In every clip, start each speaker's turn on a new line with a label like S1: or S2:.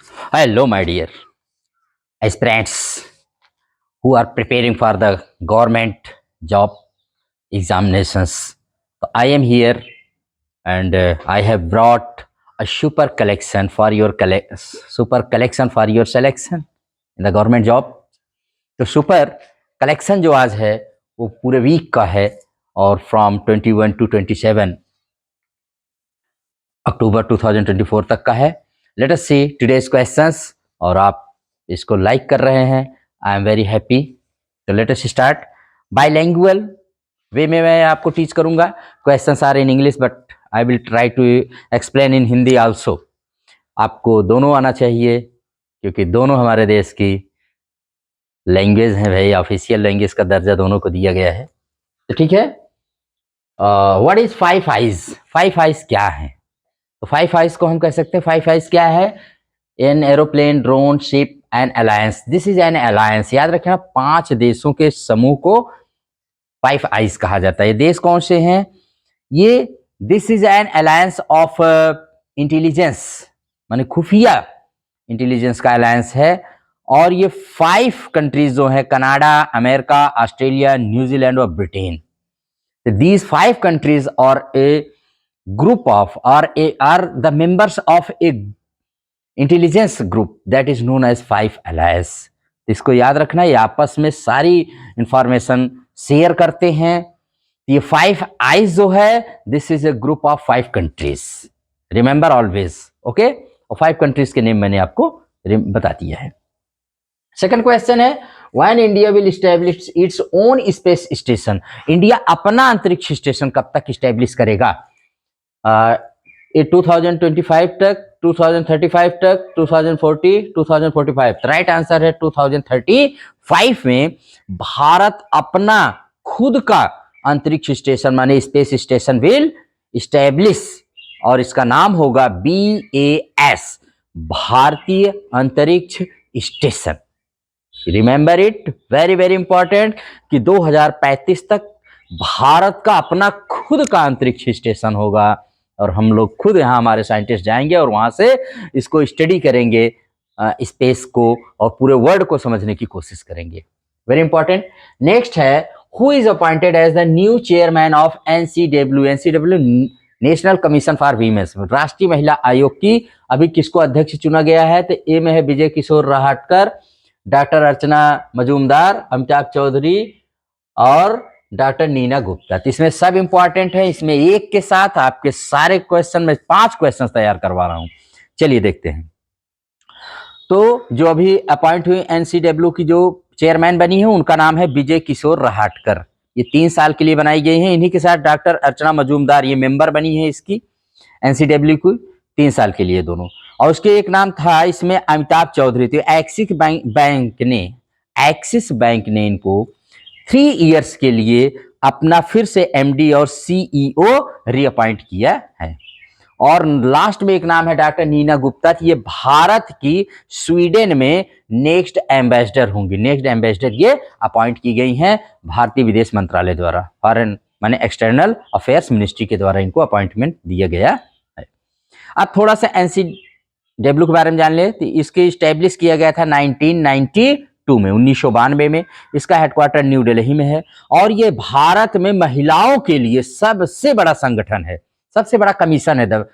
S1: Hello, my dear aspirants who are preparing for the government job examinations. So I am here and I have brought a super collection for your selection in the government job. तो super collection जो आज है वो पूरे week का है और from 21 to 27 अक्टूबर 2024 तक का है। Let us see today's questions और आप इसको लाइक कर रहे हैं, आई एम वेरी हैप्पी। तो let us start. Bilingual way में मैं आपको टीच करूंगा। Questions are in English but I will try to explain in Hindi also. आपको दोनों आना चाहिए क्योंकि दोनों हमारे देश की लैंग्वेज है भाई, ऑफिशियल लैंग्वेज का दर्जा दोनों को दिया गया है। तो ठीक है, what is five eyes? Five eyes क्या है? तो फाइव आइज को हम कह सकते हैं, फाइव आइज क्या है? An aeroplane, drone, ship and alliance. This is an alliance. याद रखना, 5 देशों के समूह को फाइव आइज कहा जाता है। ये देश कौन से हैं? ये this is an alliance of intelligence, माने खुफिया इंटेलिजेंस का अलायंस है। और ये 5 कंट्रीज जो है, कनाडा, अमेरिका, ऑस्ट्रेलिया, न्यूजीलैंड और Britain. These 5 countries are a group of are the members of a intelligence group that is known as Five Allies। इसको याद रखना, ये आपस में सारी इंफॉर्मेशन शेयर करते हैं। ये 5 आइज जो है, this is a group of 5 countries, remember always, okay. और 5 कंट्रीज के नेम मैंने आपको बता दिया है। सेकंड क्वेश्चन है, when India will establish its own space station? India अपना अंतरिक्ष स्टेशन कब तक इस्टेब्लिश करेगा? 2025 तक, 2035 तक, 2040, 2045? राइट आंसर है 2035 में भारत अपना खुद का अंतरिक्ष स्टेशन माने स्पेस स्टेशन विल इस्टेब्लिश, और इसका नाम होगा BAS, भारतीय अंतरिक्ष station. Remember it, very very important, कि 2035 तक भारत का अपना खुद का अंतरिक्ष स्टेशन होगा और हम लोग खुद यहाँ हमारे साइंटिस्ट जाएंगे और वहां से इसको स्टडी करेंगे, स्पेस को, और पूरे वर्ल्ड को समझने की कोशिश करेंगे। Very important. नेक्स्ट है, who is appointed as the new chairman of NCW? NCW national commission for womens, राष्ट्रीय महिला आयोग की अभी किसको अध्यक्ष चुना गया है? तो ए में है विजय किशोर राहटकर, डॉक्टर अर्चना मजूमदार, अमिताभ चौधरी और डॉक्टर नीना गुप्ता। तो इसमें सब इंपॉर्टेंट है। इसमें एक के साथ आपके सारे क्वेश्चन में 5 क्वेश्चन तैयार करवा रहा हूं। चलिए देखते हैं। तो जो अभी अपॉइंट हुई NCW की जो चेयरमैन बनी है, उनका नाम है विजय किशोर राहटकर। ये 3 साल के लिए बनाई गई है। इन्हीं के साथ डॉक्टर अर्चना मजूमदार ये मेंबर बनी है इसकी, NCW की, 3 साल के लिए दोनों। और उसके एक नाम था इसमें अमिताभ चौधरी। तो एक्सिस बैंक ने इनको 3 इयर्स के लिए अपना फिर से MD और CEO रीअपॉइंट किया है। और लास्ट में एक नाम है डॉक्टर नीना गुप्ता, ये भारत की स्वीडन में नेक्स्ट एम्बेसडर होंगी। नेक्स्ट एम्बेसडर ये अपॉइंट की गई हैं भारतीय विदेश मंत्रालय द्वारा, फॉरेन माने एक्सटर्नल अफेयर्स मिनिस्ट्री के द्वारा इनको अपॉइंटमेंट दिया गया है। अब थोड़ा सा NCW के बारे में जान ले। तो इसके स्टैब्लिश किया गया था 1992 में, 1992 में। इसका हेडक्वार्टर न्यू दिल्ली में है और ये भारत में महिलाओं के लिए सबसे बड़ा संगठन है, सबसे बड़ा कमीशन है, द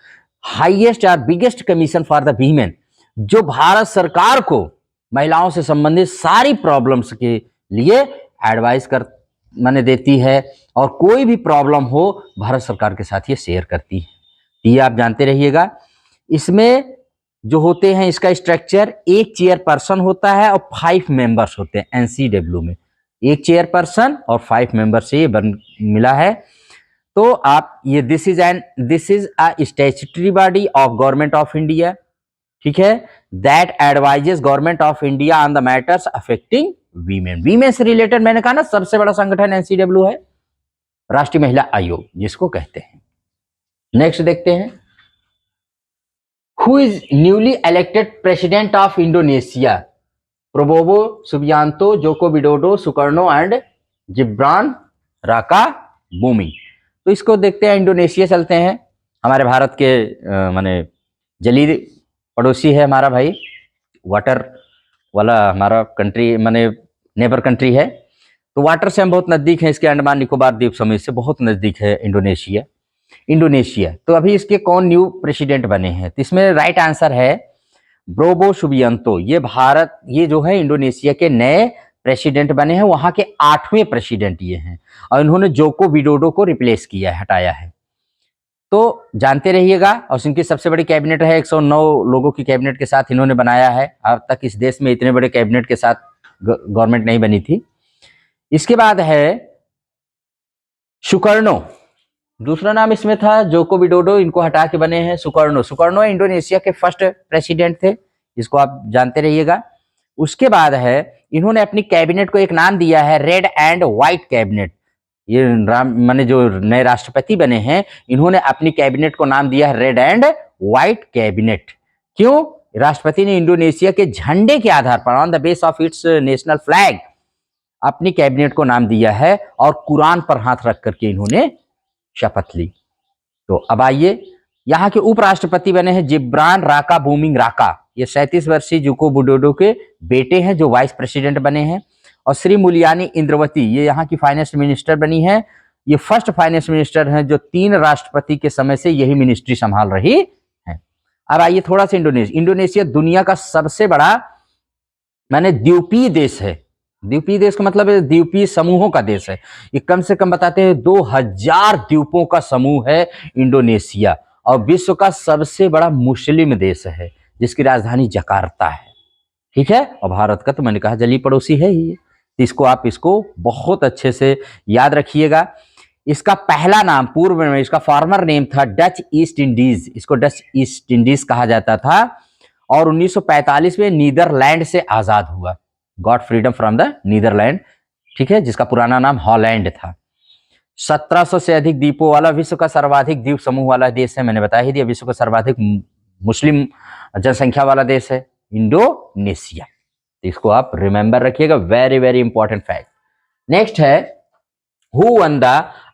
S1: हाईएस्ट और biggest commission for the women, जो भारत सरकार को महिलाओं से संबंधित सारी प्रॉब्लम्स के लिए एडवाइस कर माने देती है, और कोई भी प्रॉब्लम हो भारत सरकार के साथ ये शेयर करती है। ये आप जानते रहिएगा। इसमें जो होते हैं, इसका स्ट्रक्चर, एक चेयरपर्सन होता है और 5 मेंबर्स होते हैं। NCW में एक चेयरपर्सन और 5 मेंबर से ये मिला है। तो आप ये this is a statutory body of government of India, ठीक है, that advises government of India on the matters affecting women. Women से रिलेटेड मैंने कहा ना, सबसे बड़ा संगठन NCW है, राष्ट्रीय महिला आयोग जिसको कहते हैं। नेक्स्ट देखते हैं, who is newly elected president of Indonesia? Prabowo Subianto, Joko Widodo, Sukarno and Gibran Rakabuming. तो इसको देखते हैं। इंडोनेशिया चलते हैं, हमारे भारत के माने जलील पड़ोसी है हमारा भाई वाटर वाला हमारा कंट्री माने नेबर कंट्री है, तो वाटर से हम बहुत नज़दीक हैं, इसके अंडमान निकोबार द्वीप समूह से बहुत नज़दीक है इंडोनेशिया। इंडोनेशिया तो अभी इसके कौन न्यू प्रेसिडेंट बने हैं, तो इसमें राइट आंसर है ब्रोबो सुबियांतो। ये जो है इंडोनेशिया के नए प्रेसिडेंट बने हैं, वहां के 8वें प्रेसिडेंट ये हैं, और इन्होंने जोको विडोडो को रिप्लेस किया है, हटाया है। तो जानते रहिएगा, और इनकी सबसे बड़ी कैबिनेट है, 109 लोगों की कैबिनेट के साथ इन्होंने बनाया है। अब तक इस देश में इतने बड़े कैबिनेट के साथ गवर्नमेंट नहीं बनी थी। इसके बाद है सुकर्णो, दूसरा नाम इसमें था जोको विडोडो, इनको हटा के बने हैं सुकर्णो। सुकर्णो इंडोनेशिया के फर्स्ट प्रेसिडेंट थे, इसको आप जानते रहिएगा। उसके बाद है इन्होंने अपनी कैबिनेट को एक नाम दिया है रेड एंड व्हाइट कैबिनेट। ये माने जो नए राष्ट्रपति बने हैं, इन्होंने अपनी कैबिनेट को नाम दिया है रेड एंड व्हाइट कैबिनेट। क्यों? राष्ट्रपति ने इंडोनेशिया के झंडे के आधार पर, on the base of its national flag, अपनी कैबिनेट को नाम दिया है, और कुरान पर हाथ रख करके इन्होंने शपथ ली। तो अब आइए, यहाँ के उपराष्ट्रपति बने हैं जिब्रान राका बूमिंग राका। ये 37 वर्षीय जोको विडोडो के बेटे हैं, जो वाइस प्रेसिडेंट बने हैं। और श्री मुलियानी इंद्रवती, ये यहाँ की फाइनेंस मिनिस्टर बनी है। ये फर्स्ट फाइनेंस मिनिस्टर हैं जो 3 राष्ट्रपति के समय से यही मिनिस्ट्री संभाल रही है। अब आइए थोड़ा सा इंडोनेशिया दुनिया का सबसे बड़ा माने द्वीपीय देश है। द्वीपीय देश का मतलब है द्वीपीय समूहों का देश है। ये कम से कम बताते हैं 2000 द्वीपों का समूह है इंडोनेशिया, और विश्व का सबसे बड़ा मुस्लिम देश है, जिसकी राजधानी जकार्ता है। ठीक है, और भारत का तो मैंने कहा जली पड़ोसी है ही। इसको बहुत अच्छे से याद रखिएगा। इसका पहला नाम पूर्व में इसका फॉर्मर नेम था डच ईस्ट इंडीज, इसको डच ईस्ट इंडीज कहा जाता था, और 1945 में नीदरलैंड से आजाद हुआ, got freedom from the Netherland. ठीक है, जिसका पुराना नाम हॉलैंड था। 1700 से अधिक द्वीपों वाला, विश्व का सर्वाधिक द्वीप समूह वाला देश है, मैंने बता ही दिया। विश्व का सर्वाधिक मुस्लिम जनसंख्या वाला देश है इंडोनेशिया। तो इसको आप रिमेंबर रखिएगा, very very important fact. Next है who won the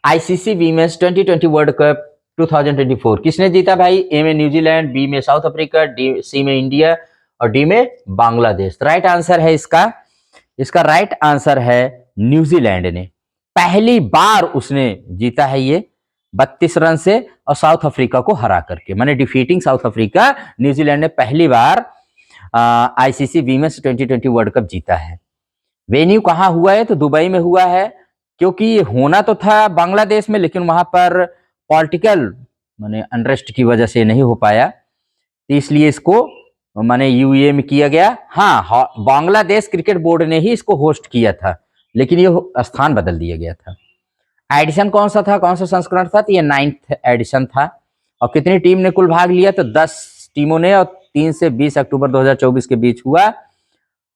S1: ICC women's 2020 world cup 2024। किसने जीता भाई? ए में न्यूजीलैंड, बी में साउथ अफ्रीका, सी में इंडिया, और डी में बांग्लादेश। राइट आंसर है इसका राइट आंसर है न्यूजीलैंड ने। पहली बार उसने जीता है ये 32 रन से, और साउथ अफ्रीका को हरा करके, माने डिफीटिंग साउथ अफ्रीका। न्यूजीलैंड ने पहली बार आईसीसी वीमेंस 2020 वर्ल्ड कप जीता है। वेन्यू कहाँ हुआ है? तो दुबई में हुआ है, क्योंकि होना तो था बांग्लादेश में, लेकिन वहां पर पॉलिटिकल माने अनरेस्ट की वजह से नहीं हो पाया, तो इसलिए इसको माने यूएई में किया गया। हाँ, बांग्लादेश क्रिकेट बोर्ड ने ही इसको होस्ट किया था, लेकिन ये स्थान बदल दिया गया था। एडिशन कौन सा था, कौन सा संस्करण था? तो ये 9th एडिशन था। और कितनी टीम ने कुल भाग लिया? तो 10 टीमों ने, और 3 से 20 अक्टूबर 2024 के बीच हुआ।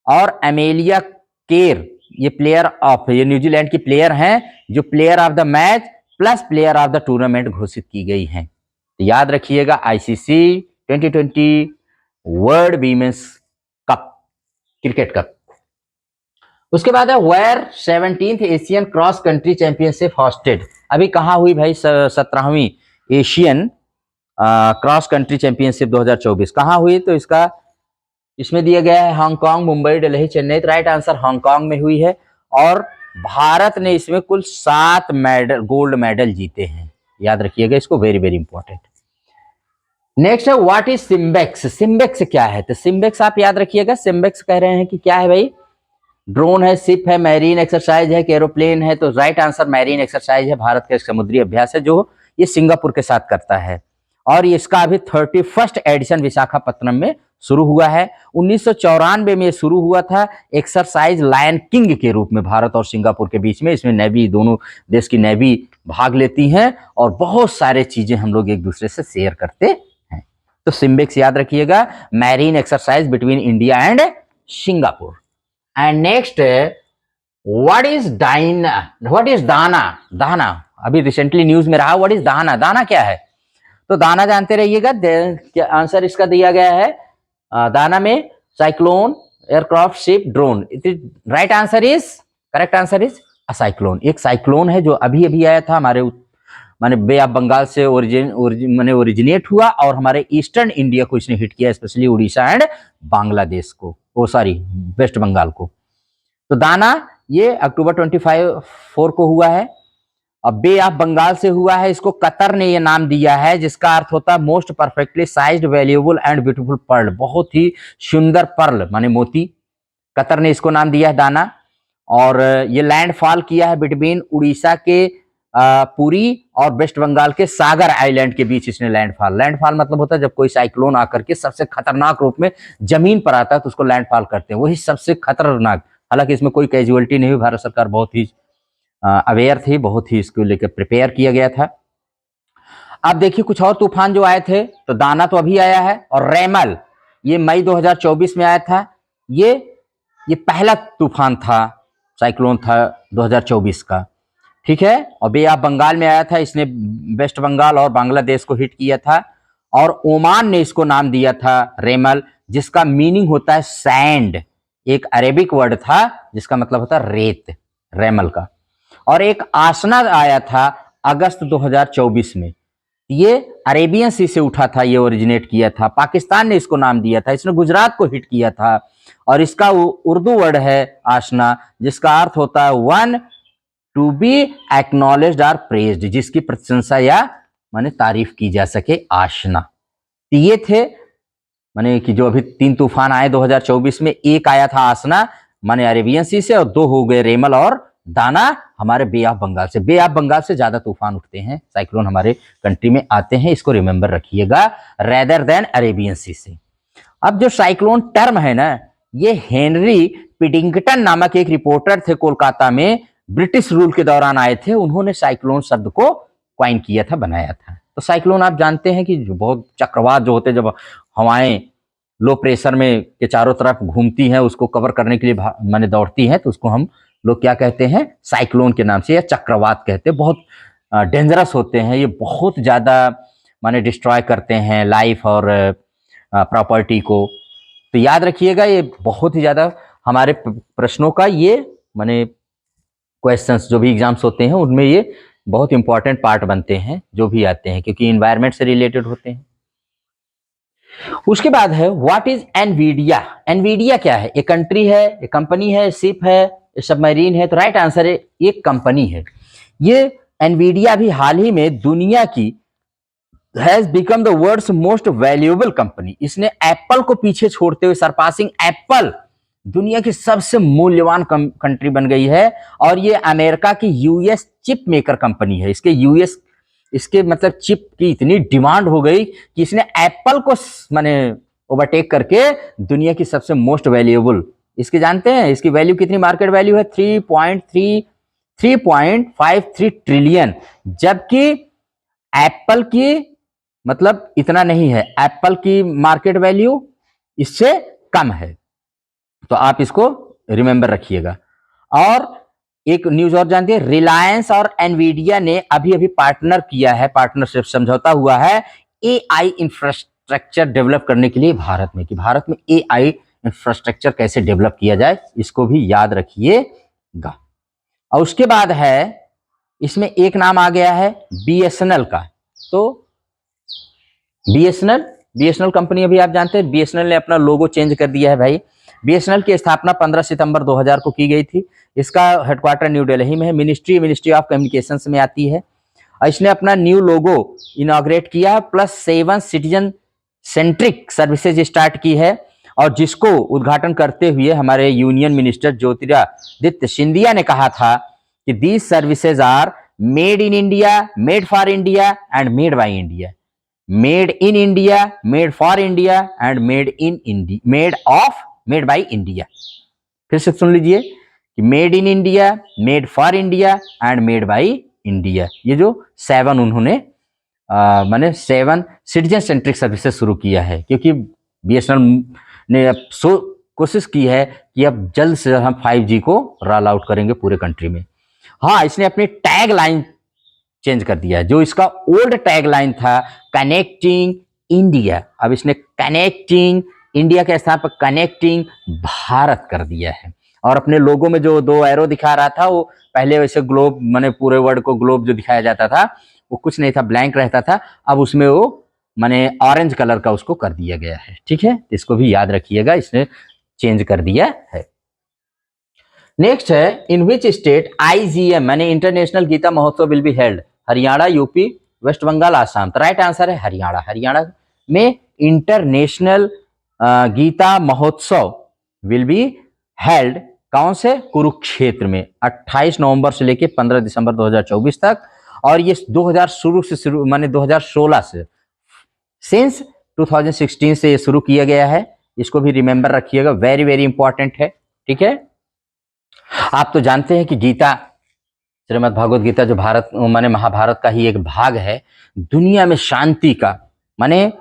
S1: और एमेलिया केर, ये न्यूजीलैंड की प्लेयर हैं, जो player of the match plus player of the tournament घोषित की गई हैं। तो याद रखिएगा, ICC 2020 world womens cup, cricket cup. उसके बाद है where 17th Asian cross country championship hosted. अभी कहाँ हुई भाई? 17वीं एशियन क्रॉस कंट्री चैंपियनशिप 2024 कहाँ हुई? तो इसमें दिया गया है हांगकांग, मुंबई, दिल्ली, चेन्नई। तो राइट आंसर हांगकांग में हुई है, और भारत ने इसमें कुल 7 गोल्ड मेडल जीते हैं। याद रखिएगा इसको, वेरी वेरी इंपॉर्टेंट। नेक्स्ट है व्हाट इज सिम्बेक्स। सिम्बेक्स क्या है? तो सिम्बेक्स आप याद रखिएगा, सिम्बेक्स कह रहे हैं कि क्या है भाई? ड्रोन है, शिप है, मैरीन एक्सरसाइज है, एरोप्लेन है। तो राइट आंसर मैरीन एक्सरसाइज है, भारत का एक समुद्री अभ्यास है जो ये सिंगापुर के साथ करता है, और इसका अभी 31st एडिशन विशाखापत्तनम में शुरू हुआ है। 1994 में शुरू हुआ था एक्सरसाइज लायन किंग के रूप में, भारत और सिंगापुर के बीच में। इसमें नेवी, दोनों देश की नेवी भाग लेती हैं, और बहुत सारे चीजें हम लोग एक दूसरे से शेयर करते हैं। तो सिम्बेक्स याद रखिएगा, marine exercise between India and Singapore. And next what is दाना। दाना अभी रिसेंटली न्यूज में रहा, व्हाट इज दाना। दाना क्या है? तो दाना जानते रहिएगा, आंसर इसका दिया गया है दाना में cyclone, aircraft, ship, drone. Right answer is, correct answer is a cyclone. एक साइक्लोन है जो अभी अभी आया था हमारे माने बे ऑफ बंगाल से ओरिजिनेट हुआ और हमारे ईस्टर्न इंडिया को इसने हिट किया, स्पेशली उड़ीसा एंड बांग्लादेश को, वेस्ट बंगाल को। तो दाना ये अक्टूबर 4 को हुआ है। अब बे ऑफ बंगाल से हुआ है, इसको कतर ने ये नाम दिया है, जिसका अर्थ होता है most perfectly sized valuable and beautiful pearl, बहुत ही सुंदर पर्ल माने मोती। कतर ने इसको नाम दिया है दाना। और ये लैंडफॉल किया है बिटवीन उड़ीसा के पुरी और वेस्ट बंगाल के सागर आइलैंड के बीच इसने लैंडफॉल मतलब होता है जब कोई साइक्लोन आकर के सबसे खतरनाक रूप में जमीन पर आता है तो उसको लैंडफॉल करते हैं, वही सबसे खतरनाक। हालांकि इसमें कोई कैजुअलिटी नहीं हुई, भारत सरकार बहुत ही अवेयर थी, बहुत ही इसको लेकर प्रिपेयर किया गया था। अब देखिए कुछ और तूफान जो आए थे, तो दाना तो अभी आया है, और रेमल ये मई 2024 में आया था। ये पहला तूफान था, साइक्लोन था 2024 का, ठीक है। और बे ऑफ बंगाल में आया था, इसने वेस्ट बंगाल और बांग्लादेश को हिट किया था। और ओमान ने इसको नाम दिया था रेमल, जिसका मीनिंग होता है सैंड, एक अरेबिक वर्ड था जिसका मतलब होता है रेत, रेमल का। और एक आसना आया था अगस्त 2024 में, ये अरेबियन सी से उठा था, ये ओरिजिनेट किया था, पाकिस्तान ने इसको नाम दिया था, इसने गुजरात को हिट किया था। और इसका उर्दू वर्ड है आसना, जिसका अर्थ होता है वन टू बी एक्नॉलेज्ड और प्रेज्ड, जिसकी प्रशंसा या माने तारीफ की जा सके, आसना। तो ये थे माने कि जो अभी 3 तूफान आए 2024 में, एक आया था आसना माने अरेबियन सी से, और 2 हो गए रेमल और दाना हमारे बे ऑफ बंगाल से। बे ऑफ बंगाल से ज्यादा तूफान उठते हैं, साइक्लोन हमारे कंट्री में आते हैं, इसको रिमेंबर रखिएगा, रेदर देन अरेबियन सी से। अब जो साइक्लोन टर्म है ना, ये हेनरी पिडिंगटन नामक एक रिपोर्टर थे कोलकाता में, ब्रिटिश रूल के दौरान आए थे, उन्होंने साइक्लोन शब्द को क्वाइन किया था, बनाया था। तो साइक्लोन आप जानते हैं कि बहुत चक्रवात जो होते हैं, जब हवाएं लो प्रेशर में के चारों तरफ घूमती हैं, उसको कवर करने के लिए माने दौड़ती हैं, तो उसको हम लोग क्या कहते हैं, साइक्लोन के नाम से या चक्रवात कहते हैं। बहुत डेंजरस होते हैं ये, बहुत ज्यादा माने डिस्ट्रॉय करते हैं लाइफ और प्रॉपर्टी को। तो याद रखिएगा, ये बहुत ही ज्यादा हमारे प्रश्नों का ये माने क्वेश्चंस जो भी एग्जाम्स होते हैं उनमें ये बहुत इंपॉर्टेंट पार्ट बनते हैं, जो भी आते हैं, क्योंकि इन्वायरमेंट से रिलेटेड होते हैं। उसके बाद है व्हाट इज एनवीडिया। एनवीडिया क्या है? एक कंट्री है, एक कंपनी है, शिप है, सबमरीन है? तो राइट आंसर है एक कंपनी है। ये एनवीडिया भी हाल ही में दुनिया की has become the world's most valuable company, इसने एप्पल को पीछे छोड़ते हुए, सरपासिंग एप्पल, दुनिया की सबसे मूल्यवान कंट्री बन गई है। और ये अमेरिका की यूएस चिप मेकर कंपनी है। इसके मतलब चिप की इतनी डिमांड हो गई कि इसने एप्पल को माने ओवरटेक करके दुनिया की सबसे मोस्ट वैल्यूएबल, इसके जानते हैं इसकी वैल्यू कितनी? मार्केट वैल्यू है 3.53 ट्रिलियन, जबकि एप्पल की मतलब इतना नहीं है, एप्पल की मार्केट वैल्यू इससे कम है। तो आप इसको रिमेंबर रखिएगा। और एक न्यूज और जानते हैं, रिलायंस और एनवीडिया ने अभी अभी पार्टनर किया है, पार्टनरशिप समझौता हुआ है एआई इंफ्रास्ट्रक्चर डेवलप करने के लिए भारत में, कि भारत में एआई इंफ्रास्ट्रक्चर कैसे डेवलप किया जाए, इसको भी याद रखिएगा। और उसके बाद है, इसमें एक नाम आ गया है बीएसएनएल का। तो बीएसएनएल कंपनी अभी आप जानते हैं, बीएसएनएल ने अपना लोगो चेंज कर दिया है भाई। बीएसएनएल की स्थापना 15 सितंबर 2000 को की गई थी। इसका हेडक्वार्टर न्यू दिल्ली में है, मिनिस्ट्री ऑफ कम्युनिकेशंस में आती है। और इसने अपना न्यू लोगो इनॉग्रेट किया है, +7 सिटीजन सेंट्रिक सर्विसेज स्टार्ट की है, और जिसको उद्घाटन करते हुए हमारे यूनियन मिनिस्टर ज्योतिरादित्य सिंधिया ने कहा था कि these services are made in India, made for India and made by India. Made in India, made for India and made by India. फिर से सुन लीजिए कि made in India, made for India and made by India. ये जो 7 उन्होंने माने 7 citizen centric services शुरू किया है, क्योंकि बीएसएनएल ने अब कोशिश की है कि अब जल्द से जल्द हम 5G को रोल आउट करेंगे पूरे कंट्री में। हाँ, इसने अपनी टैग लाइन चेंज कर दिया है। जो इसका ओल्ड टैग लाइन था कनेक्टिंग इंडिया, अब इसने कनेक्टिंग इंडिया के स्थान पर कनेक्टिंग भारत कर दिया है। और अपने लोगों में जो 2 एरो दिखा रहा था, वो पहले वैसे ग्लोब माने पूरे वर्ल्ड को ग्लोब जो दिखाया जाता था, वो कुछ नहीं था, ब्लैंक रहता था, अब उसमें वो माने ऑरेंज कलर का उसको कर दिया गया है। ठीक है, इसको भी याद रखिएगा, इसने चेंज कर दिया है। नेक्स्ट है, इन विच स्टेट IGM माने international Gita Mahotsav will be held? Haryana, UP, West Bengal, Assam. तो राइट आंसर है हरियाणा। हरियाणा में international Gita Mahotsav will be held कौन से? कुरुक्षेत्र में 28 नवंबर से लेके 15 दिसंबर 2024 तक। और ये 2000 शुरू माने 2016 से, सिंस 2016 से ये शुरू किया गया है। इसको भी रिमेंबर रखिएगा, वेरी वेरी इंपॉर्टेंट है। ठीक है, आप तो जानते हैं कि गीता, श्रीमद् भागवत गीता जो भारत माने महाभारत का ही एक भाग है, दुनिया में शांति का माने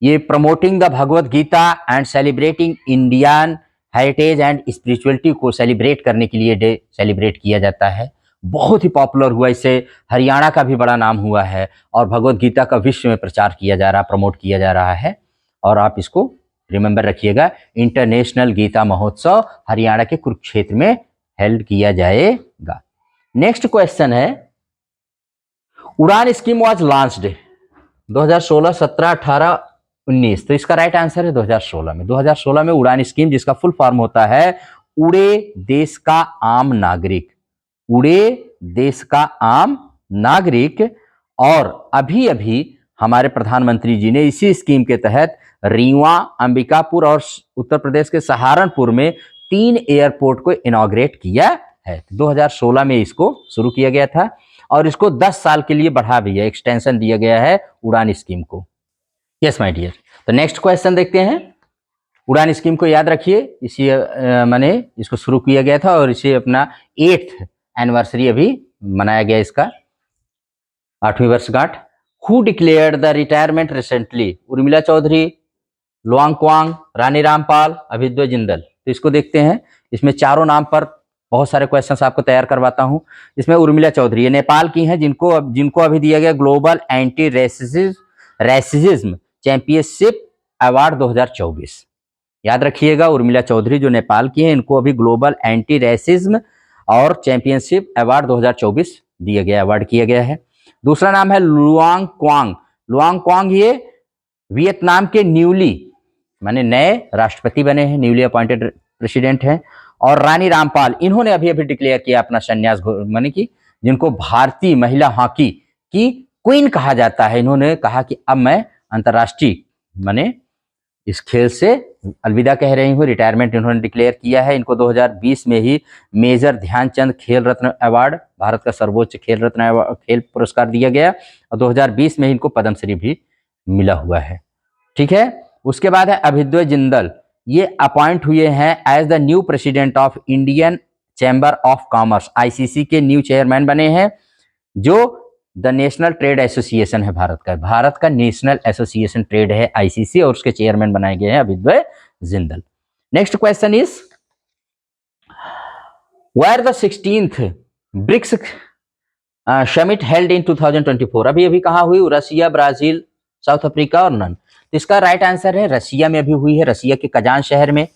S1: ये promoting the Bhagwat Gita and celebrating Indian heritage and spirituality को सेलिब्रेट करने के लिए डे सेलिब्रेट किया जाता है। बहुत ही पॉपुलर हुआ, इससे हरियाणा का भी बड़ा नाम हुआ है और भगवत गीता का विश्व में प्रचार किया जा रहा, प्रमोट किया जा रहा है। और आप इसको रिमेंबर रखिएगा, इंटरनेशनल गीता महोत्सव हरियाणा के कुरुक्षेत्र में हेल्ड किया जाएगा। नेक्स्ट क्वेश्चन है, उड़ान स्कीम वाज लॉन्च्ड 2016, 17, 18, 19। तो इसका राइट आंसर है 2016 में। 2016 में उड़ान स्कीम, जिसका फुल फॉर्म होता है उड़े देश का आम नागरिक, उड़े देश का आम नागरिक। और अभी अभी हमारे प्रधानमंत्री जी ने इसी स्कीम के तहत रीवा, अंबिकापुर और उत्तर प्रदेश के सहारनपुर में 3 एयरपोर्ट को इनॉग्रेट किया है। 2016 में इसको शुरू किया गया था और इसको 10 साल के लिए बढ़ा भी है, एक्सटेंशन दिया गया है उड़ान स्कीम को। Yes my dear. तो नेक्स्ट क्वेश्चन देखते हैं। उड़ान स्कीम को याद रखिए, इसी माने इसको शुरू किया गया था और इसे अपना 8th एनिवर्सरी अभी मनाया गया, इसका 8वीं वर्षगांठ। Who declared the retirement recently? Urmila Chaudhary, Luong Cuong, Rani Rampal, Abhidway Jindal. तो इसको देखते हैं, इसमें चारों नाम पर बहुत सारे क्वेश्चंस आपको तैयार करवाता हूं। इसमें उर्मिला चौधरी, ये नेपाल की हैं, जिनको अभी दिया गया global anti racism championship award 2024। याद रखिएगा, उर्मिला चौधरी जो नेपाल की हैं, इनको अभी ग्लोबल एंटी रेसिज्म और चैंपियनशिप अवार्ड 2024 दिया गया, अवार्ड किया गया है। दूसरा नाम है लुआंग क्वांग। लुआंग क्वांग ये वियतनाम के न्यूली माने नए राष्ट्रपति बने हैं, न्यूली अपॉइंटेड प्रेसिडेंट हैं। और रानी रामपाल, इन्होंने अभी अभी डिक्लेयर किया अपना संन्यास, माने कि जिनको भारतीय महिला हॉकी की क्वीन कहा जाता है। इन्होंने कहा कि अब मैं अंतर्राष्ट्रीय माने इस खेल से अलविदा कह रही हूँ, रिटायरमेंट इन्होंने डिक्लेयर किया है। इनको 2020 में ही मेजर ध्यानचंद खेल रत्न अवार्ड, भारत का सर्वोच्च खेल रत्न खेल पुरस्कार दिया गया और 2020 में इनको पद्मश्री भी मिला हुआ है। ठीक है, उसके बाद है अभिद्वय जिंदल, ये अपॉइंट हुए हैं as the new president of Indian chamber of commerce, ICC के न्यू चेयरमैन बने हैं, जो द नेशनल ट्रेड एसोसिएशन है भारत का नेशनल एसोसिएशन ट्रेड है ICC, और उसके चेयरमैन बनाए गए हैं Abhidway Jindal. Next question is, where the 16th BRICS summit held in 2024? अभी अभी कहाँ हुई? रसिया, ब्राजील, साउथ अफ्रीका और नन। तो इसका राइट आंसर है रसिया में अभी हुई है, रसिया के कजान शहर में,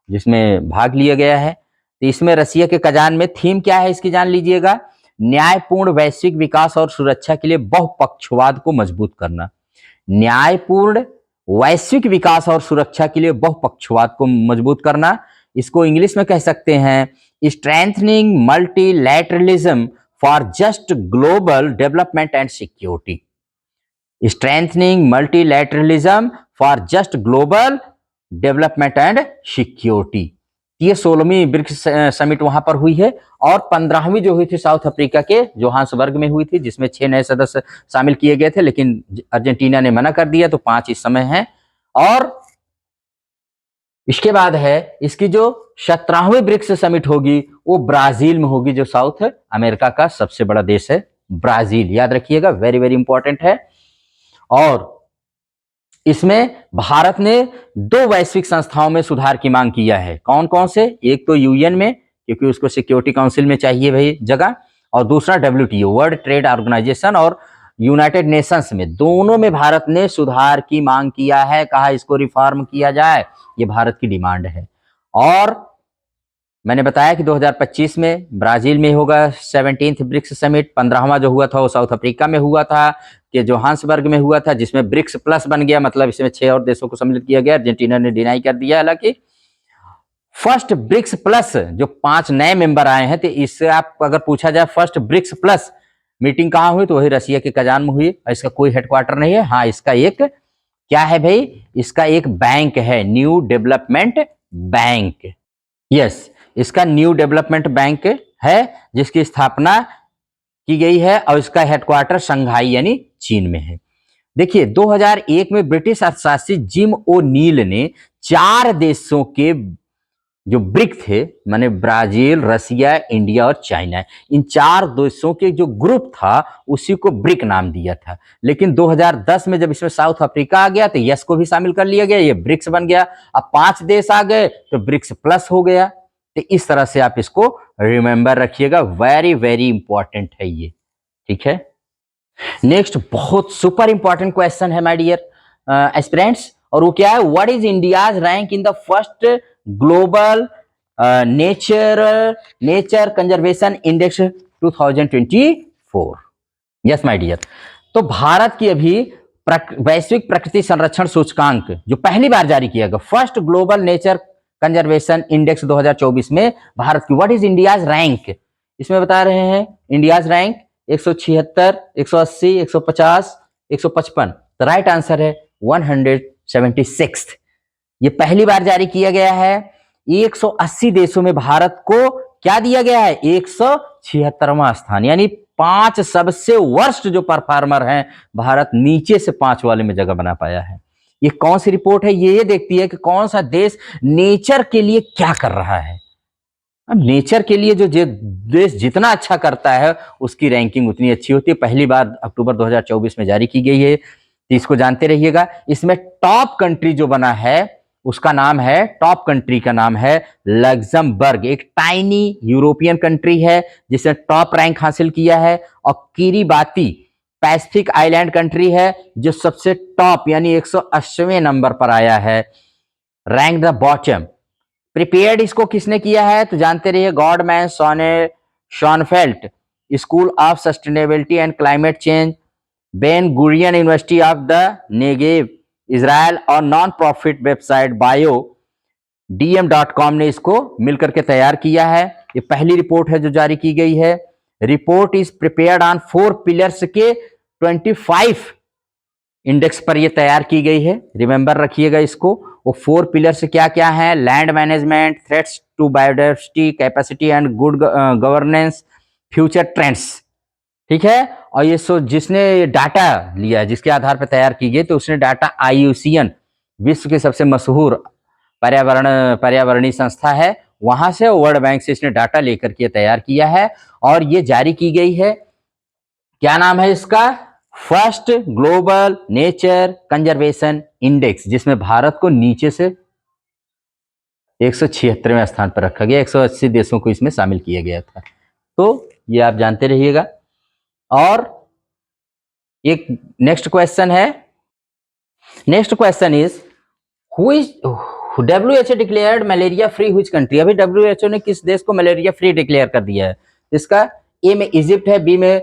S1: जिसमें भाग लिया गया है। तो इसमें रसिया के कजान में थीम क्या है इसकी जान लीजिएगा, न्यायपूर्ण वैश्विक विकास और सुरक्षा के लिए बहुपक्षवाद को मजबूत करना। न्यायपूर्ण वैश्विक विकास और सुरक्षा के लिए बहुपक्षवाद को मजबूत करना, इसको इंग्लिश में कह सकते हैं strengthening multilateralism for just global development and security. Strengthening multilateralism for just global development and security. ये 16वीं ब्रिक्स समिट वहां पर हुई है और 15वीं जो हुई थी साउथ अफ्रीका के जोहान्सबर्ग में हुई थी, जिसमें 6 नए सदस्य शामिल किए गए थे, लेकिन अर्जेंटीना ने मना कर दिया, तो 5 इस समय हैं। और इसके बाद है इसकी जो 17वीं ब्रिक्स समिट होगी वो ब्राजील में होगी, जो साउथ अमेरिका का सबसे बड़ा देश है ब्राजील। याद रखिएगा, वेरी वेरी इंपॉर्टेंट है। और इसमें भारत ने 2 वैश्विक संस्थाओं में सुधार की मांग किया है। कौन कौन से? एक तो UN में, क्योंकि उसको सिक्योरिटी काउंसिल में चाहिए भाई जगह, और दूसरा WTO वर्ल्ड ट्रेड ऑर्गेनाइजेशन और यूनाइटेड नेशंस में, दोनों में भारत ने सुधार की मांग किया है, कहा इसको रिफॉर्म किया जाए, ये भारत की डिमांड है। और मैंने बताया कि 2025 में ब्राजील में होगा 17th ब्रिक्स समिट। 15वां जो हुआ था वो साउथ अफ्रीका में हुआ था, कि जोहान्सबर्ग में हुआ था, जिसमें ब्रिक्स प्लस बन गया, मतलब इसमें 6 और देशों को सम्मिलित किया गया। अर्जेंटीना ने डिनाई कर दिया। हालांकि फर्स्ट ब्रिक्स प्लस जो 5 नए मेंबर आए हैं, तो इससे आप अगर पूछा जाए फर्स्ट ब्रिक्स प्लस मीटिंग कहाँ हुई, तो वही रसिया के कजान में हुई। इसका कोई हेडक्वार्टर नहीं है। हाँ, इसका एक क्या है भाई, इसका एक बैंक है, न्यू डेवलपमेंट बैंक। यस, इसका न्यू डेवलपमेंट बैंक है, जिसकी स्थापना की गई है और इसका हेडक्वार्टर शंघाई यानी चीन में है। देखिए 2001 में ब्रिटिश अर्थशास्त्री जिम ओ नील ने 4 देशों के जो ब्रिक थे, माने ब्राजील, रसिया, इंडिया और चाइना, इन 4 देशों के जो ग्रुप था उसी को ब्रिक नाम दिया था। लेकिन 2010 में जब इसमें साउथ अफ्रीका आ गया तो यस को भी शामिल कर लिया गया, ये ब्रिक्स बन गया। अब 5 देश आ गए तो ब्रिक्स प्लस हो गया। तो इस तरह से आप इसको रिमेंबर रखिएगा, वेरी वेरी इंपॉर्टेंट है ये, ठीक है। नेक्स्ट बहुत सुपर इंपॉर्टेंट क्वेश्चन है माय डियर एस्पिरेंट्स, और वो क्या है, what is India's rank in the first global nature conservation index 2024। Yes my dear, तो भारत की अभी वैश्विक प्रकृति संरक्षण सूचकांक जो पहली बार जारी किया गया, first global nature conservation index 2024 में भारत की व्हाट इज इंडियाज रैंक, इसमें बता रहे हैं इंडियाज रैंक 176, 180, 150, 155। तो राइट आंसर है 176। ये पहली बार जारी किया गया है। 180 देशों में भारत को क्या दिया गया है, 176वां स्थान, यानी 5 सबसे वर्स्ट जो परफॉर्मर हैं, भारत नीचे से 5 वाले में जगह बना पाया है। ये कौन सी रिपोर्ट है, ये देखती है कि कौन सा देश नेचर के लिए क्या कर रहा है। अब नेचर के लिए जो देश जितना अच्छा करता है उसकी रैंकिंग उतनी अच्छी होती है। पहली बार अक्टूबर 2024 में जारी की गई है, तो इसको जानते रहिएगा। इसमें टॉप कंट्री जो बना है उसका नाम है, टॉप कंट्री का नाम है लग्जमबर्ग, एक टाइनी यूरोपियन कंट्री है जिसने टॉप रैंक हासिल किया है। और किरीबाती पैसिफिक आइलैंड कंट्री है जो सबसे टॉप यानी 180वें नंबर पर आया है, रैंक द बॉटम। प्रिपेयर्ड इसको किसने किया है, तो जानते रहिए Goldman Sonnenfeldt school of sustainability and climate change, Ben Gurion university of the Negev, Israel और नॉन प्रॉफिट वेबसाइट biodm.com ने इसको मिलकर के तैयार किया है। ये पहली रिपोर्ट है जो जारी की गई है। Report is prepared on 4 pillars के 25 इंडेक्स पर ये तैयार की गई है। रिमेंबर रखिएगा इसको। वो 4 पिलर से क्या क्या है, land management, threats to biodiversity, capacity and good governance, future trends, ठीक है। और ये जिसने डाटा लिया, जिसके आधार पर तैयार की गई, तो उसने डाटा IUCN, विश्व के सबसे मशहूर पर्यावरणीय संस्था है, वहां से वर्ल्ड बैंक से इसने डाटा लेकर के तैयार किया है और ये जारी की गई है। क्या नाम है इसका, first global nature conservation index, जिसमें भारत को नीचे से 176वें स्थान पर रखा गया। 180 देशों को इसमें शामिल किया गया था। तो ये आप जानते रहिएगा। और एक नेक्स्ट क्वेश्चन है, next question is WHO declared malaria free which country. अभी WHO ने किस देश को मलेरिया फ्री डिक्लेयर कर दिया है। इसका ए में इजिप्ट है, बी में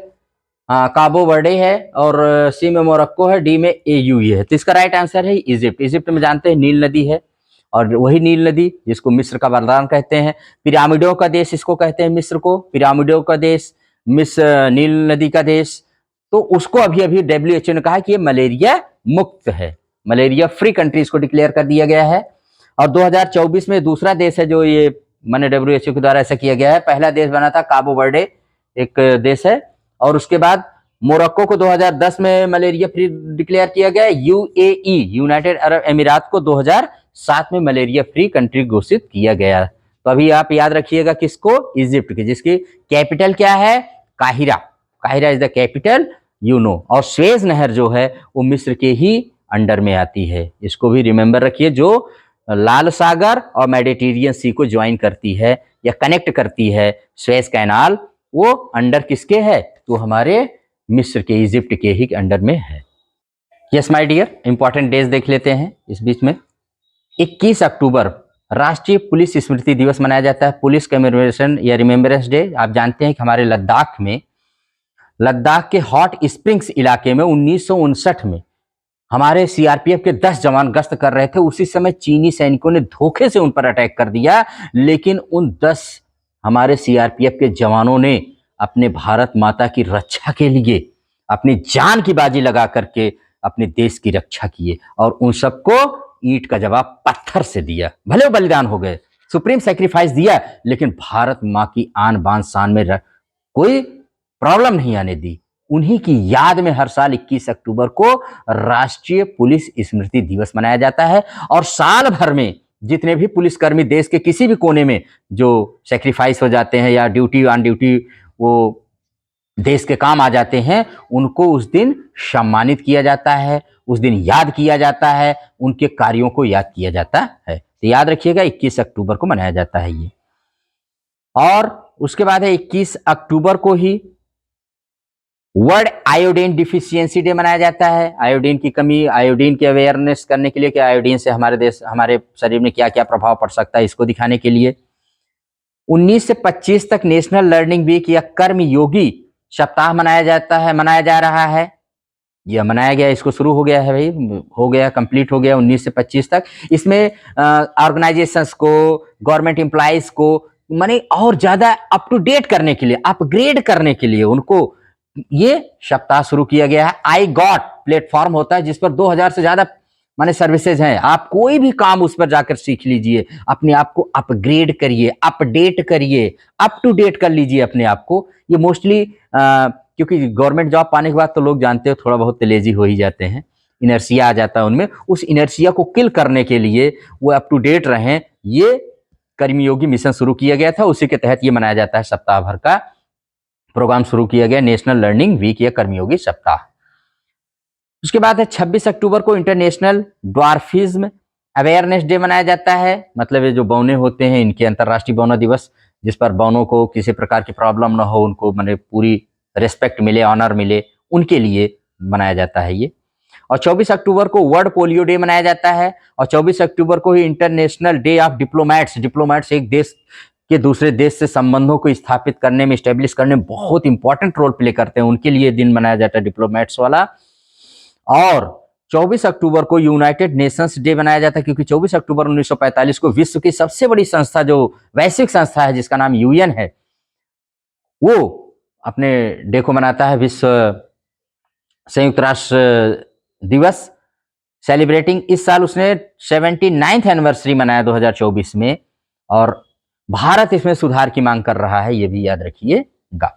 S1: काबो वर्डे है और सी में मोरक्को है, डी में AUE है। तो इसका राइट आंसर है इजिप्ट। इजिप्ट में जानते हैं नील नदी है, और वही नील नदी जिसको मिस्र का वरदान कहते हैं। पिरामिडों का देश इसको कहते हैं, मिस्र को पिरामिडों का देश, मिस्र नील नदी का देश। तो उसको अभी अभी WHO ने कहा कि ये मलेरिया मुक्त है, मलेरिया फ्री कंट्री इसको डिक्लेयर कर दिया गया है। और 2024 में दूसरा देश है जो ये माने WHO के द्वारा ऐसा किया गया है। पहला देश बना था काबो वर्डे, एक देश है, और उसके बाद मोरक्को को 2010 में मलेरिया फ्री डिक्लेयर किया गया। UAE यूनाइटेड अरब अमीरात को 2007 में मलेरिया फ्री कंट्री घोषित किया गया। तो अभी आप याद रखिएगा किसको, इजिप्ट की, जिसकी कैपिटल क्या है, Cairo. Cairo is the capital, और स्वेज नहर जो है वो मिस्र के ही अंडर में आती है। इसको भी रिमेंबर रखिए, जो लाल सागर और मेडिटेरियन सी को ज्वाइन करती है या कनेक्ट करती है, स्वेज कैनाल, वो अंडर किसके है, तो हमारे मिस्र के, इजिप्ट के ही अंडर में है। Yes my dear, important days देख लेते हैं इस बीच में। 21 अक्टूबर राष्ट्रीय पुलिस स्मृति दिवस मनाया जाता है, पुलिस कमेमोरेशन या रिमेम्बरेंस डे। आप जानते हैं कि हमारे लद्दाख के हॉट स्प्रिंग्स इलाके में 1959 में हमारे सीआरपीएफ के 10 जवान गश्त कर रहे थे। उसी समय चीनी सैनिकों ने धोखे से उन पर अटैक कर दिया, लेकिन उन 10 हमारे सीआरपीएफ के जवानों ने अपने भारत माता की रक्षा के लिए अपनी जान की बाजी लगा करके अपने देश की रक्षा की और उन सबको ईंट का जवाब पत्थर से दिया। भले वो बलिदान हो गए, सुप्रीम सैक्रिफाइस दिया, लेकिन भारत माँ की आन बान शान में कोई प्रॉब्लम नहीं आने दी। उन्हीं की याद में हर साल 21 अक्टूबर को राष्ट्रीय पुलिस स्मृति दिवस मनाया जाता है। और साल भर में जितने भी पुलिसकर्मी देश के किसी भी कोने में जो सैक्रिफाइस हो जाते हैं या ड्यूटी ऑन ड्यूटी वो देश के काम आ जाते हैं, उनको उस दिन सम्मानित किया जाता है, उस दिन याद किया जाता है, उनके कार्यों को याद किया जाता है। तो याद रखिएगा 21 अक्टूबर को मनाया जाता है ये। और उसके बाद है 21 अक्टूबर को ही वर्ल्ड आयोडीन डिफिशियंसी डे मनाया जाता है। आयोडीन की कमी, आयोडीन की अवेयरनेस करने के लिए कि आयोडीन से हमारे शरीर में क्या क्या प्रभाव पड़ सकता है, इसको दिखाने के लिए 19 से 25 तक नेशनल लर्निंग वीक या कर्म योगी सप्ताह मनाया जा रहा है। यह मनाया गया, इसको शुरू हो गया है भाई, हो गया, कंप्लीट हो गया 19 से 25 तक। इसमें ऑर्गेनाइजेशंस को, गवर्नमेंट एम्प्लॉइज को माने और ज्यादा अप टू डेट करने के लिए, अपग्रेड करने के लिए उनको ये सप्ताह शुरू किया गया है। आई गॉट प्लेटफॉर्म होता है जिस पर 2000 से ज्यादा माने सर्विसेज हैं। आप कोई भी काम उस पर जाकर सीख लीजिए, अपने आप को अपग्रेड करिए, अपडेट करिए, अप टू डेट कर लीजिए अपने आप को। ये मोस्टली क्योंकि गवर्नमेंट जॉब पाने के बाद तो लोग जानते हो थोड़ा बहुत लेजी हो ही जाते हैं, इनर्सिया आ जाता है उनमें। उस इनर्सिया को किल करने के लिए वो अप टू डेट रहें, ये कर्मयोगी मिशन शुरू किया गया था। उसी के तहत ये मनाया जाता है, सप्ताह भर का प्रोग्राम शुरू किया गया, नेशनल लर्निंग वीक या कर्मयोगी सप्ताह। उसके बाद है 26 अक्टूबर को इंटरनेशनल ड्वार्फिज्म अवेयरनेस डे मनाया जाता है। मतलब ये जो बौने होते हैं, इनके अंतर्राष्ट्रीय बौना दिवस, जिस पर बौनों को किसी प्रकार की प्रॉब्लम ना हो, उनको माने पूरी रेस्पेक्ट मिले, ऑनर मिले, उनके लिए मनाया जाता है ये। और 24 अक्टूबर को वर्ल्ड पोलियो डे मनाया जाता है। और 24 अक्टूबर को ही इंटरनेशनल डे ऑफ डिप्लोमैट्स एक देश के दूसरे देश से संबंधों को स्थापित करने में, स्टेब्लिश करने में बहुत इंपॉर्टेंट रोल प्ले करते हैं, उनके लिए दिन मनाया जाता है डिप्लोमैट्स वाला। और 24 अक्टूबर को यूनाइटेड नेशंस डे मनाया जाता है, क्योंकि 24 अक्टूबर 1945 को विश्व की सबसे बड़ी संस्था, जो वैश्विक संस्था है जिसका नाम यूएन है, वो अपने डे को मनाता है, विश्व संयुक्त राष्ट्र दिवस सेलिब्रेटिंग। इस साल उसने 79th एनिवर्सरी मनाया 2024 में, और भारत इसमें सुधार की मांग कर रहा है, ये भी याद रखिएगा।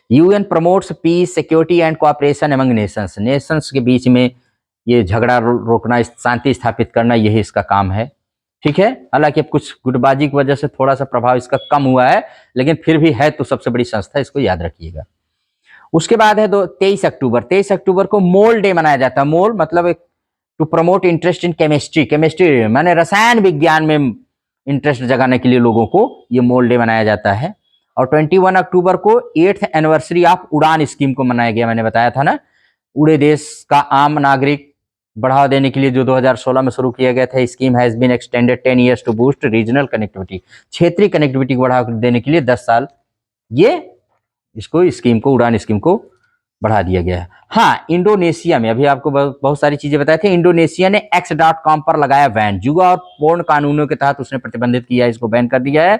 S1: UN promotes peace, security and cooperation among nations के बीच में ये झगड़ा रोकना, शांति स्थापित करना, यही इसका काम है। ठीक है, हालांकि अब कुछ गुटबाजी की वजह से थोड़ा सा प्रभाव इसका कम हुआ है, लेकिन फिर भी है तो सबसे बड़ी संस्था, इसको याद रखिएगा। उसके बाद है 23 अक्टूबर को मोल डे मनाया जाता है। मोल मतलब to promote interest in chemistry माने रसायन विज्ञान में इंटरेस्ट जगाने के लिए लोगों को ये मोल डे मनाया जाता है। और 21 अक्टूबर को 8th एनिवर्सरी ऑफ उड़ान स्कीम को मनाया गया। मैंने बताया था ना, उड़े देश का आम नागरिक बढ़ावा देने के लिए जो 2016 में शुरू किया गया था। Scheme has been extended 10 years to boost regional connectivity, क्षेत्रीय कनेक्टिविटी को बढ़ावा देने के लिए 10 साल ये इसको स्कीम को, उड़ान स्कीम को बढ़ा दिया गया है। हाँ, इंडोनेशिया में अभी आपको बहुत सारी चीजें बताए थे। इंडोनेशिया ने x.com पर लगाया बैन, जुआ और पोर्न कानूनों के तहत उसने प्रतिबंधित किया, इसको बैन कर दिया है।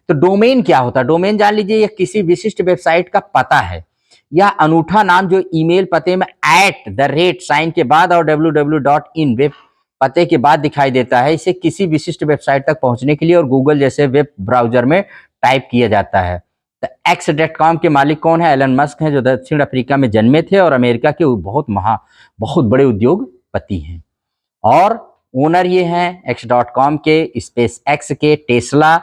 S1: तो डोमेन क्या होता है? डोमेन जान लीजिए, यह किसी विशिष्ट वेबसाइट का पता है या अनूठा नाम जो ईमेल पते में @ साइन के बाद और www.in वेब पते के बाद दिखाई देता है। इसे किसी विशिष्ट वेबसाइट तक पहुंचने के लिए और गूगल जैसे वेब ब्राउजर में टाइप किया जाता है। तो x.com के मालिक कौन है? एलन मस्क हैं, जो दक्षिण अफ्रीका में जन्मे थे और अमेरिका के बहुत बड़े उद्योगपति हैं। और ओनर ये हैं x.com के, स्पेस एक्स के, टेस्ला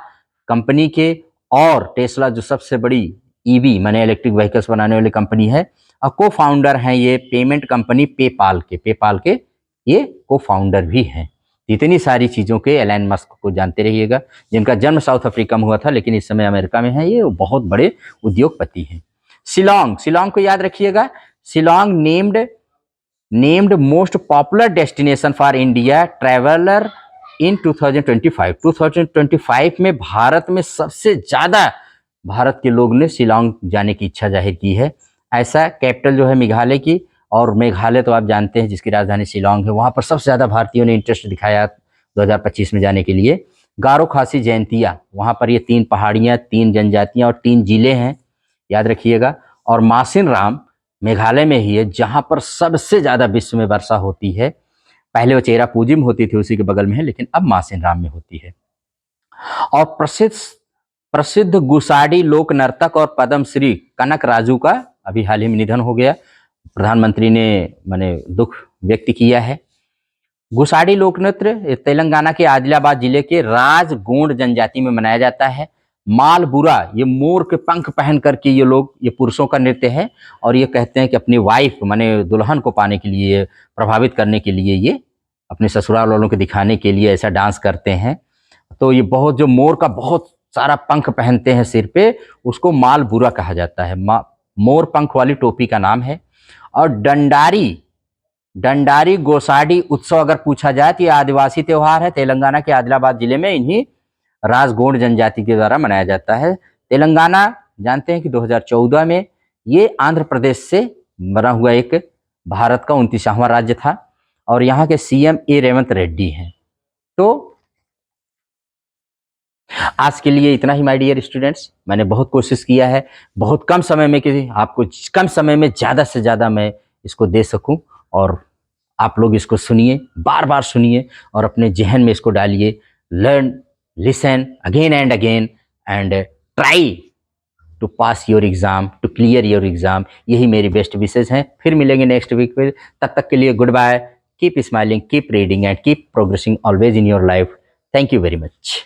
S1: कंपनी के, और टेस्ला जो सबसे बड़ी ईवी माने इलेक्ट्रिक व्हीकल्स बनाने वाली कंपनी है। और को फाउंडर हैं ये पेमेंट कंपनी पेपाल के ये को फाउंडर भी हैं। इतनी सारी चीज़ों के एलन मस्क को जानते रहिएगा, जिनका जन्म साउथ अफ्रीका में हुआ था लेकिन इस समय अमेरिका में है। ये बहुत बड़े उद्योगपति हैं। शिलोंग को याद रखिएगा। Shillong named most popular destination for India traveller in 2025 में भारत में सबसे ज़्यादा भारत के लोग ने शिलांग जाने की इच्छा जाहिर की है। ऐसा कैपिटल जो है मेघालय की, और मेघालय तो आप जानते हैं जिसकी राजधानी शिलांग है, वहाँ पर सबसे ज़्यादा भारतीयों ने इंटरेस्ट दिखाया 2025 में जाने के लिए। गारो खासी जयंतिया, वहाँ पर ये 3 पहाड़ियाँ, 3 जनजातियाँ और 3 जिले हैं, याद रखिएगा। और मासिन राम मेघालय में ही है जहाँ पर सबसे ज़्यादा विश्व में वर्षा होती है। पहले वो चेरापूंजी में होती थी, उसी के बगल में है, लेकिन अब मासिन राम में होती है। और प्रसिद्ध गुसाडी लोक नर्तक और पद्मश्री कनक राजू का अभी हाल ही में निधन हो गया। प्रधानमंत्री ने माने दुख व्यक्त किया है। गुसाडी लोक नृत्य तेलंगाना के आदिलाबाद जिले के राजगोंड जनजाति में मनाया जाता है। मालबुरा, ये मोर के पंख पहन करके ये लोग, ये पुरुषों का नृत्य है, और ये कहते हैं कि अपनी वाइफ माने दुल्हन को पाने के लिए, प्रभावित करने के लिए, ये अपने ससुराल वालों को दिखाने के लिए ऐसा डांस करते हैं। तो ये बहुत, जो मोर का बहुत सारा पंख पहनते हैं सिर पे, उसको मालबुरा कहा जाता है। मोर पंख वाली टोपी का नाम है। और डंडारी गोसाडी उत्सव अगर पूछा जाए तो ये आदिवासी त्यौहार है, तेलंगाना के आदिलाबाद जिले में इन्हीं राजगोंड जनजाति के द्वारा मनाया जाता है। तेलंगाना जानते हैं कि 2014 में ये आंध्र प्रदेश से बना हुआ एक भारत का 29वां राज्य था, और यहाँ के सीएम ए रेवंत रेड्डी हैं। तो आज के लिए इतना ही माय डियर स्टूडेंट्स। मैंने बहुत कोशिश किया है बहुत कम समय में कि आपको कम समय में ज़्यादा से ज़्यादा मैं इसको दे सकूं, और आप लोग इसको सुनिए, बार बार सुनिए और अपने जहन में इसको डालिए। Learn, listen again and try to pass your exam, to clear your exam. यही मेरी बेस्ट विशेष हैं। फिर मिलेंगे नेक्स्ट वीक में, तब तक के लिए good bye. Keep smiling, keep reading and keep progressing always in your life. Thank you very much.